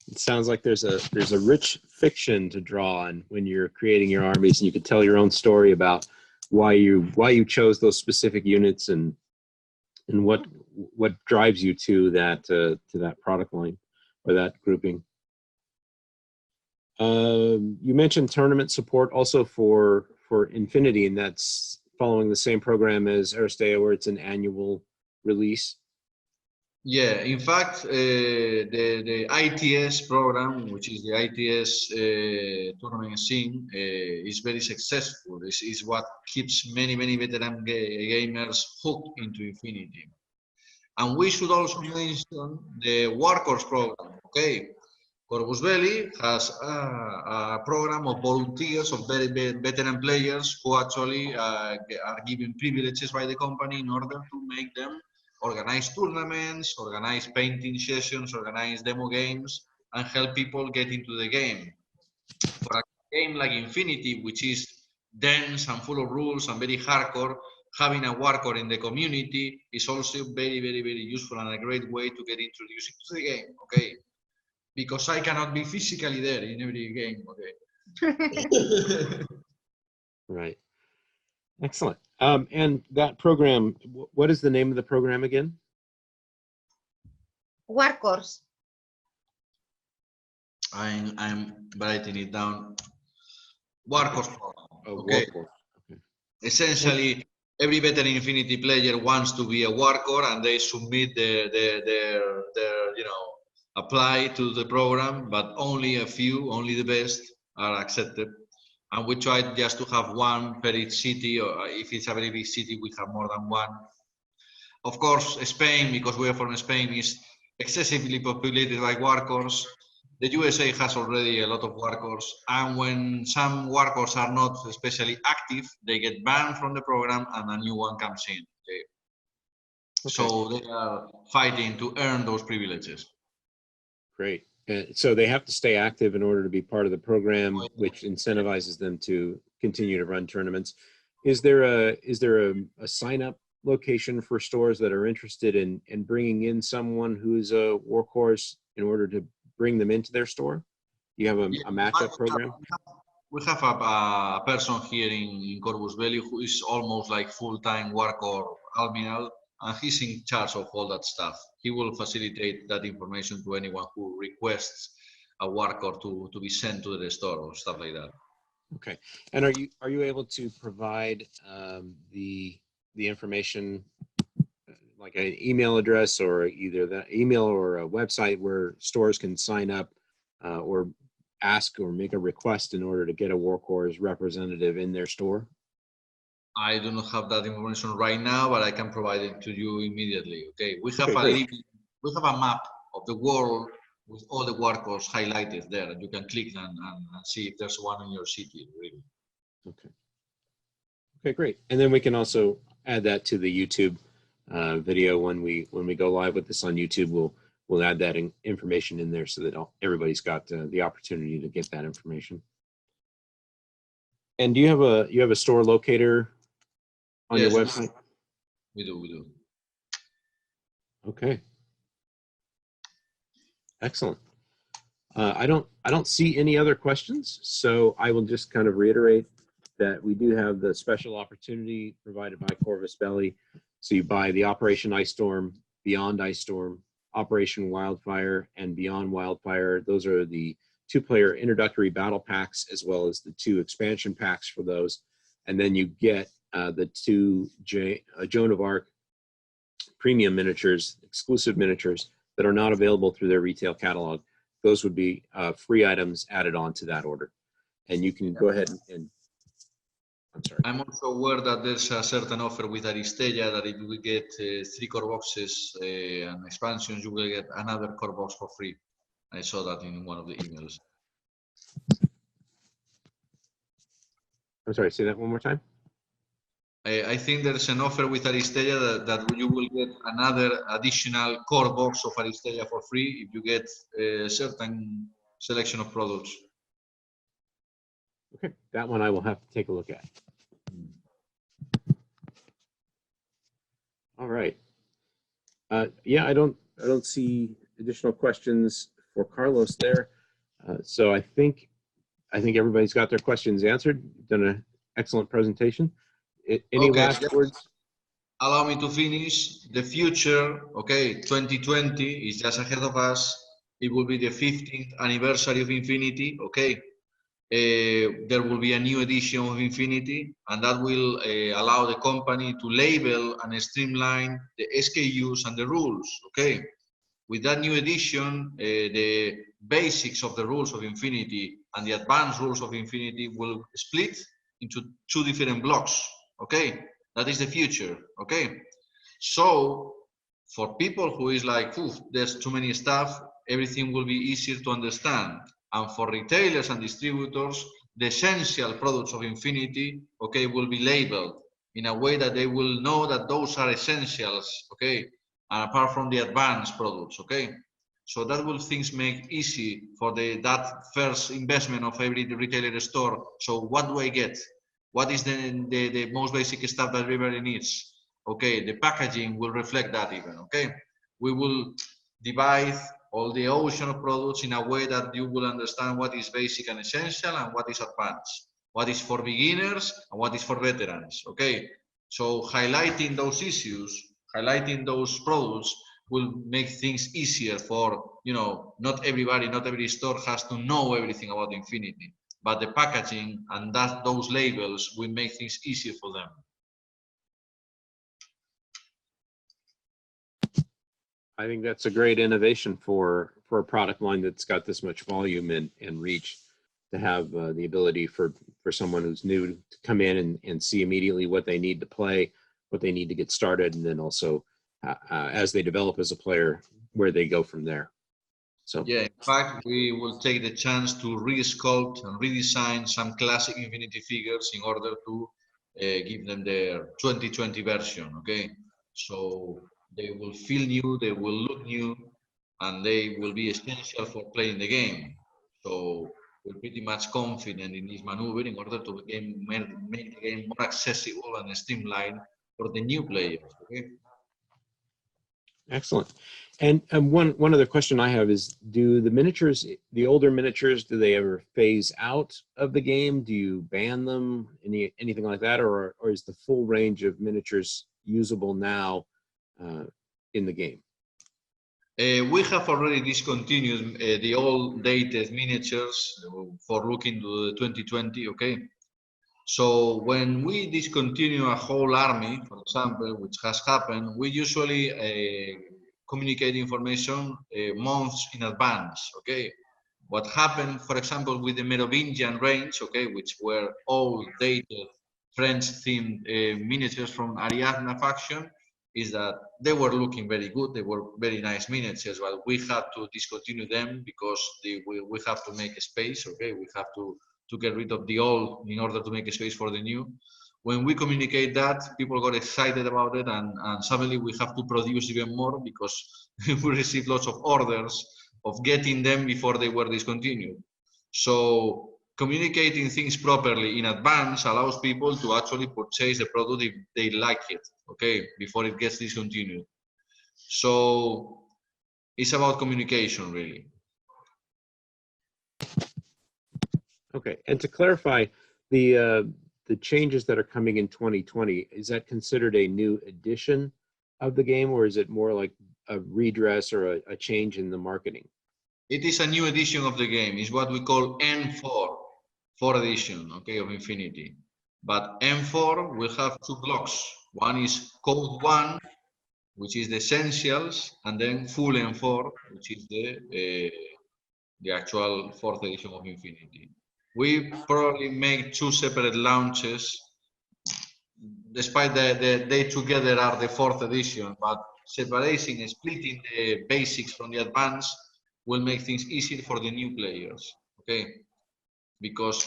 A: It sounds like there's a rich fiction to draw on when you're creating your armies, and you could tell your own story about why you chose those specific units and what drives you to that product line or that grouping. You mentioned tournament support also for Infinity, and that's following the same program as Ariesteia, where it's an annual release.
B: Yeah, in fact, the ITS program, which is the ITS tournament scene, is very successful. This is what keeps many veteran gamers hooked into Infinity. And we should also mention the Warcors program. Okay, Corvus Belli has a program of volunteers, of very veteran players who actually are given privileges by the company in order to make them organize tournaments, organize painting sessions, organize demo games, and help people get into the game. For a game like Infinity, which is dense and full of rules and very hardcore, having a Warcore in the community is also very useful and a great way to get introduced into the game, okay? Because I cannot be physically there in every game, okay?
A: Right. Excellent. And that program, what is the name of the program again?
C: Warcors.
B: I'm writing it down. Warcors program.
A: Oh,
B: okay.
A: Warcors. Okay.
B: Essentially, every veteran Infinity player wants to be a Warcore, and they submit their apply to the program, but only a few, only the best are accepted. And we try just to have one per each city, or if it's a very big city, we have more than one. Of course, Spain, because we are from Spain, is excessively populated by Warcors. The USA has already a lot of Warcors, and when some Warcors are not especially active, they get banned from the program and a new one comes in. Okay. So they are fighting to earn those privileges.
A: Great. So they have to stay active in order to be part of the program, which incentivizes them to continue to run tournaments. Is there a sign-up location for stores that are interested in bringing in someone who's a Warcors in order to bring them into their store? You have a matchup program?
B: We have a person here in Corvus Belli who is almost like full-time Warcore admiral, and he's in charge of all that stuff. He will facilitate that information to anyone who requests a Warcore to be sent to the store or stuff like that.
A: Okay. And are you able to provide the information, like an email address or either the email or a website where stores can sign up or ask or make a request in order to get a Warcors representative in their store?
B: I do not have that information right now, but I can provide it to you immediately. Okay, we have we have a map of the world with all the Warcors highlighted there. You can click and see if there's one in your city. Really.
A: Okay. Okay, great. And then we can also add that to the YouTube video when we go live with this on YouTube. We'll add that information in there so that everybody's got the opportunity to get that information. And do you have a store locator on your website?
B: We do.
A: Okay. Excellent. I don't see any other questions, so I will just kind of reiterate that we do have the special opportunity provided by Corvus Belli. So you buy the Operation Ice Storm, Beyond Ice Storm, Operation Wildfire, and Beyond Wildfire. Those are the two-player introductory battle packs as well as the 2 expansion packs for those. And then you get the 2 Joan of Arc premium miniatures, exclusive miniatures that are not available through their retail catalog. Those would be free items added on to that order. And you can go ahead and I'm sorry.
B: I'm also aware that there's a certain offer with Ariesteia that if we get 3 core boxes and expansions, you will get another core box for free. I saw that in one of the emails.
A: I'm sorry, say that one more time.
B: I think there's an offer with Ariesteia that you will get another additional core box of Ariesteia for free if you get a certain selection of products.
A: Okay, that one I will have to take a look at. All right. Yeah, I don't see additional questions for Carlos there. So I think everybody's got their questions answered. You've done an excellent presentation. Any last words?
B: Allow me to finish. The future, okay, 2020 is just ahead of us. It will be the 15th anniversary of Infinity, okay? There will be a new edition of Infinity, and that will allow the company to label and streamline the SKUs and the rules, okay? With that new edition, the basics of the rules of Infinity and the advanced rules of Infinity will split into 2 different blocks, okay? That is the future, okay? So for people who is like, there's too many stuff, everything will be easier to understand. And for retailers and distributors, the essential products of Infinity, okay, will be labeled in a way that they will know that those are essentials, okay, apart from the advanced products, okay? So that will things make easy for that first investment of every retailer store. So what do I get? What is the most basic stuff that everybody needs? Okay, the packaging will reflect that even, okay? We will divide all the ocean of products in a way that you will understand what is basic and essential and what is advanced, what is for beginners and what is for veterans, okay? So highlighting those issues, highlighting those products will make things easier for, you know, not everybody, not every store has to know everything about Infinity, but the packaging and those labels will make things easier for them.
A: I think that's a great innovation for a product line that's got this much volume and reach, to have the ability for someone who's new to come in and see immediately what they need to play, what they need to get started, and then also as they develop as a player, where they go from there. So
B: yeah, in fact, we will take the chance to re-sculpt and redesign some classic Infinity figures in order to give them their 2020 version, okay? So they will feel new, they will look new, and they will be essential for playing the game. So we're pretty much confident in this maneuver in order to make the game more accessible and streamlined for the new players, okay?
A: excellent. And one other question I have is, do the miniatures, the older miniatures, do they ever phase out of the game? Do you ban them? Anything like that, or is the full range of miniatures usable now in the game?
B: We have already discontinued the old dated miniatures for looking to 2020, okay? So when we discontinue a whole army, for example, which has happened, we usually communicate information months in advance, okay? What happened, for example, with the Merovingian range, okay, which were all dated French-themed miniatures from Ariadna faction, is that they were looking very good. They were very nice miniatures, but we had to discontinue them because we have to make a space, okay? We have to get rid of the old in order to make a space for the new. When we communicate that, people got excited about it, and suddenly we have to produce even more because we received lots of orders of getting them before they were discontinued. So communicating things properly in advance allows people to actually purchase the product if they like it, okay, before it gets discontinued. So it's about communication, really.
A: Okay, and to clarify, the changes that are coming in 2020, is that considered a new edition of the game, or is it more like a redress or a change in the marketing?
B: It is a new edition of the game. It's what we call N4, 4th edition, okay, of Infinity. But M4 will have two blocks. One is Code 1, which is the essentials, and then full M4, which is the actual 4th edition of Infinity. We probably make two separate launches, despite they together are the 4th edition, but separating and splitting the basics from the advanced will make things easier for the new players, okay? Because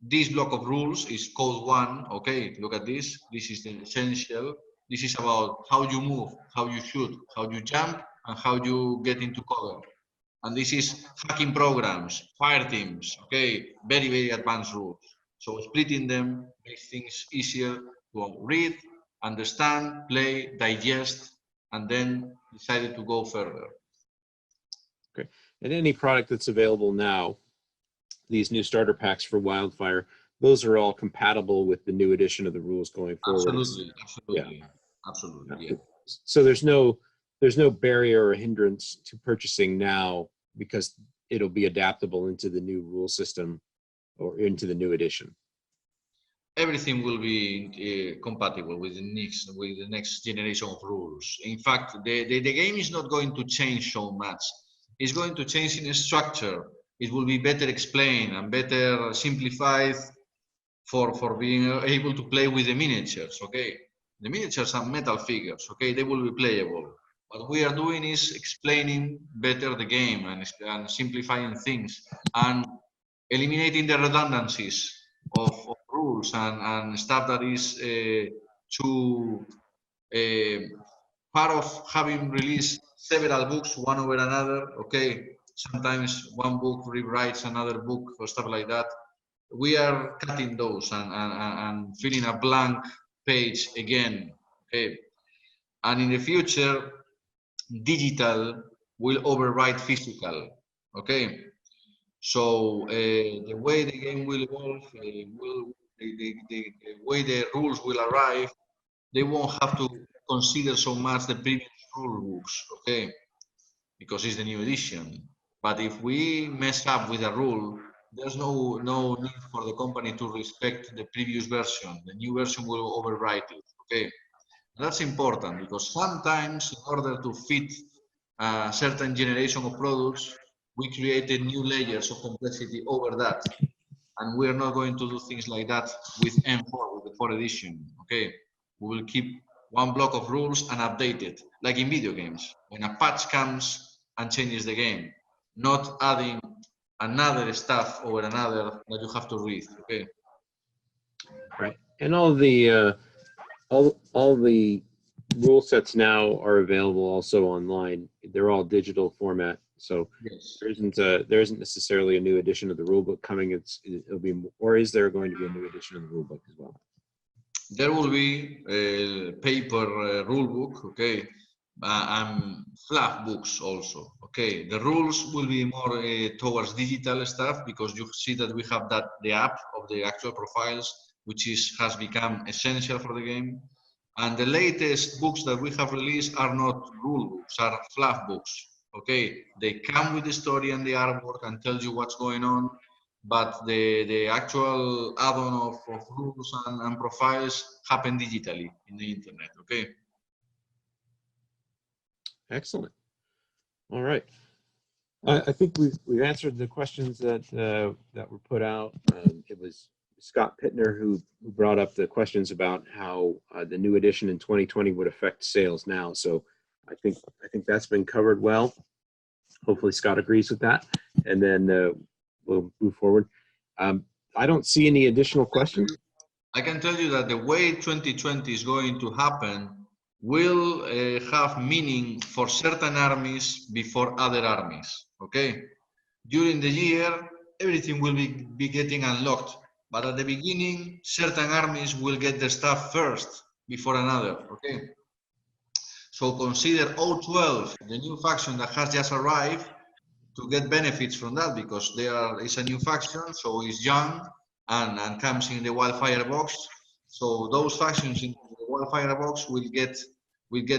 B: this block of rules is code 1, okay? Look at this. This is the essential. This is about how you move, how you shoot, how you jump, and how you get into cover. And this is hacking programs, fire teams, okay? Very, very advanced rules. So splitting them makes things easier to read, understand, play, digest, and then decided to go further.
A: Okay. And any product that's available now, these new starter packs for Wildfire, those are all compatible with the new edition of the rules going forward.
B: Absolutely, absolutely,
A: yeah.
B: absolutely. Yeah.
A: So there's no barrier or hindrance to purchasing now because it'll be adaptable into the new rule system or into the new edition.
B: Everything will be compatible with the next generation of rules. In fact, the game is not going to change so much. It's going to change in structure. It will be better explained and better simplified for being able to play with the miniatures, okay? The miniatures are metal figures, okay? They will be playable. What we are doing is explaining better the game and simplifying things and eliminating the redundancies of rules and stuff that is too part of having released several books one over another, okay? Sometimes one book rewrites another book or stuff like that. We are cutting those and filling a blank page again, okay? And in the future, digital will override physical, okay? So the way the game will evolve, the way the rules will arrive, they won't have to consider so much the previous rule books, okay? Because it's the new edition. But if we mess up with a rule, there's no need for the company to respect the previous version. The new version will override it, okay? That's important because sometimes in order to fit a certain generation of products, we created new layers of complexity over that. And we're not going to do things like that with M4, with the 4th edition, okay? We will keep one block of rules and update it, like in video games, when a patch comes and changes the game, not adding another stuff over another that you have to read, okay?
A: Right. And all the rule sets now are available also online. They're all digital format, so
B: yes.
A: there isn't necessarily a new edition of the rule book coming. It'll be, or is there going to be a new edition of the rule book as well?
B: There will be a paper rule book, okay, and fluff books also, okay. The rules will be more towards digital stuff because you see that we have the app of the actual profiles, which has become essential for the game. And the latest books that we have released are not rule books, are fluff books, okay. They come with the story and the artwork and tell you what's going on, but the actual add-on of rules and profiles happen digitally in the internet, okay?
A: Excellent. All right. I think we've answered the questions that were put out. It was Scott Pittner who brought up the questions about how the new edition in 2020 would affect sales now. So I think that's been covered well. Hopefully Scott agrees with that, and then we'll move forward. I don't see any additional questions.
B: I can tell you that the way 2020 is going to happen will have meaning for certain armies before other armies, okay? During the year, everything will be getting unlocked, but at the beginning, certain armies will get their stuff first before another, okay? So consider O12, the new faction that has just arrived, to get benefits from that because it's a new faction, so it's young and comes in the Wildfire box. So those factions in the Wildfire box will get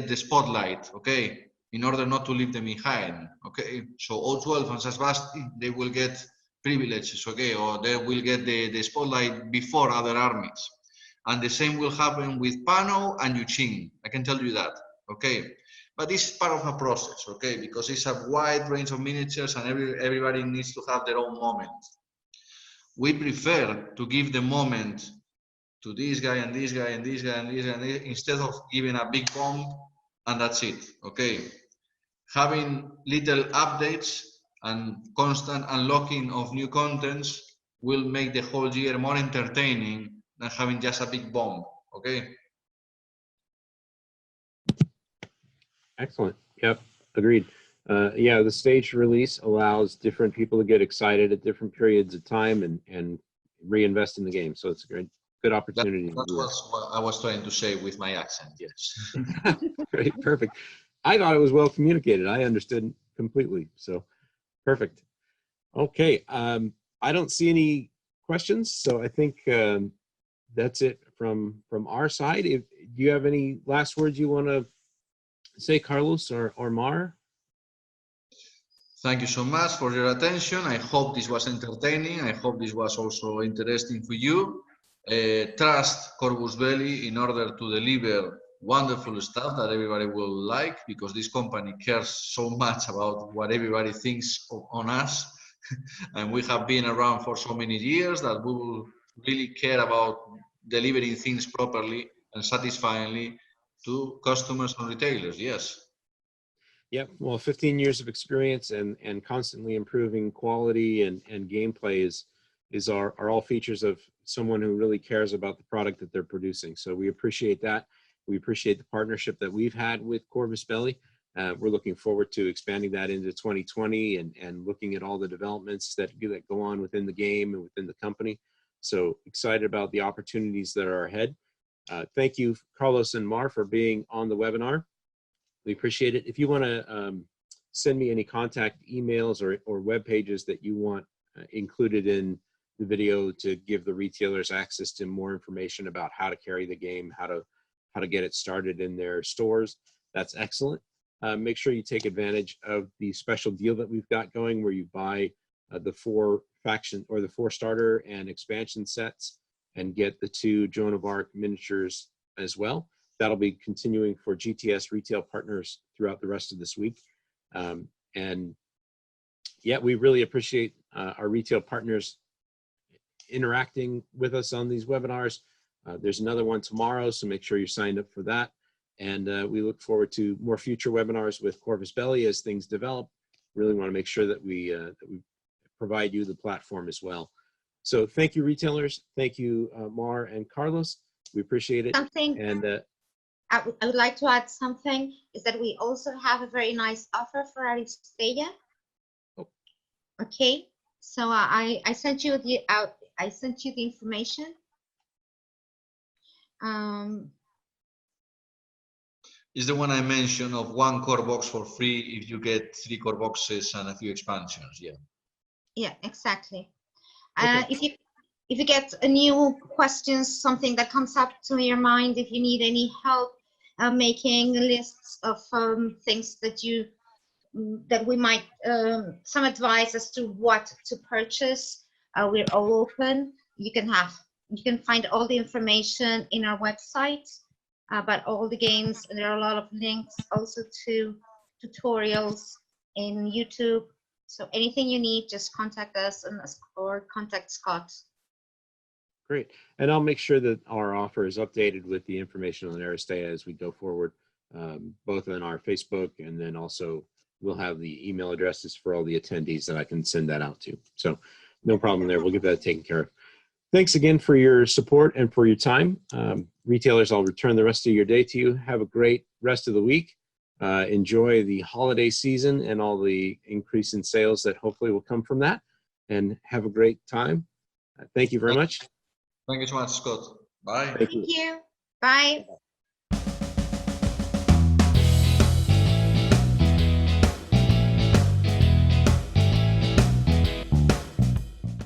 B: the spotlight, okay? in order not to leave them behind. Okay, so O12 and Sasbasti, they will get privileges, okay, or they will get the spotlight before other armies. And the same will happen with Pano and Yuqing. I can tell you that, okay? But this is part of a process, okay? Because it's a wide range of miniatures and everybody needs to have their own moment. We prefer to give the moment to this guy and this guy and this guy and this guy and this, instead of giving a big bomb and that's it, okay? Having little updates and constant unlocking of new contents will make the whole year more entertaining than having just a big bomb, okay?
A: Excellent. Yep, agreed. Yeah, the staged release allows different people to get excited at different periods of time and reinvest in the game. So it's a good opportunity.
B: That's what I was trying to say with my accent, yes.
A: Great, perfect. I thought it was well communicated. I understood completely. So perfect. Okay, I don't see any questions, so I think that's it from our side. Do you have any last words you want to say, Carlos or Mar?
B: Thank you so much for your attention. I hope this was entertaining. I hope this was also interesting for you. Trust Corvus Belli in order to deliver wonderful stuff that everybody will like, because this company cares so much about what everybody thinks on us. And we have been around for so many years that we will really care about delivering things properly and satisfyingly to customers and retailers. Yes.
A: Yep. Well, 15 years of experience and constantly improving quality and gameplay are all features of someone who really cares about the product that they're producing. So we appreciate that. We appreciate the partnership that we've had with Corvus Belli. We're looking forward to expanding that into 2020 and looking at all the developments that go on within the game and within the company. So excited about the opportunities that are ahead. Thank you, Carlos and Mar, for being on the webinar. We appreciate it. If you want to send me any contact emails or web pages that you want included in the video to give the retailers access to more information about how to carry the game, how to get it started in their stores, that's excellent. Make sure you take advantage of the special deal that we've got going, where you buy the 4 faction or the 4 starter and expansion sets and get the 2 Joan of Arc miniatures as well. That'll be continuing for GTS retail partners throughout the rest of this week. And yeah, we really appreciate our retail partners interacting with us on these webinars. There's another one tomorrow, so make sure you're signed up for that. And we look forward to more future webinars with Corvus Belli as things develop. Really want to make sure that we provide you the platform as well. So thank you, retailers. Thank you, Mar and Carlos. We appreciate it. And
C: I would like to add something, is that we also have a very nice offer for Ariesteia.
A: Oh.
C: Okay, so I sent you the information.
B: Is the one I mentioned of 1 core box for free if you get 3 core boxes and a few expansions. Yeah.
C: Yeah, exactly.
A: Okay.
C: If you get a new questions, something that comes up to your mind, if you need any help making lists of things that we might, some advice as to what to purchase, we're all open. You can find all the information in our website about all the games, and there are a lot of links also to tutorials in YouTube. So anything you need, just contact us or contact Scott.
A: Great. And I'll make sure that our offer is updated with the information on Ariesteia as we go forward, both on our Facebook, and then also we'll have the email addresses for all the attendees that I can send that out to. So no problem there. We'll get that taken care of. Thanks again for your support and for your time. Retailers, I'll return the rest of your day to you. Have a great rest of the week. Enjoy the holiday season and all the increase in sales that hopefully will come from that. And have a great time. Thank you very much.
B: Thank you so much, Scott. Bye.
C: Thank you. Bye.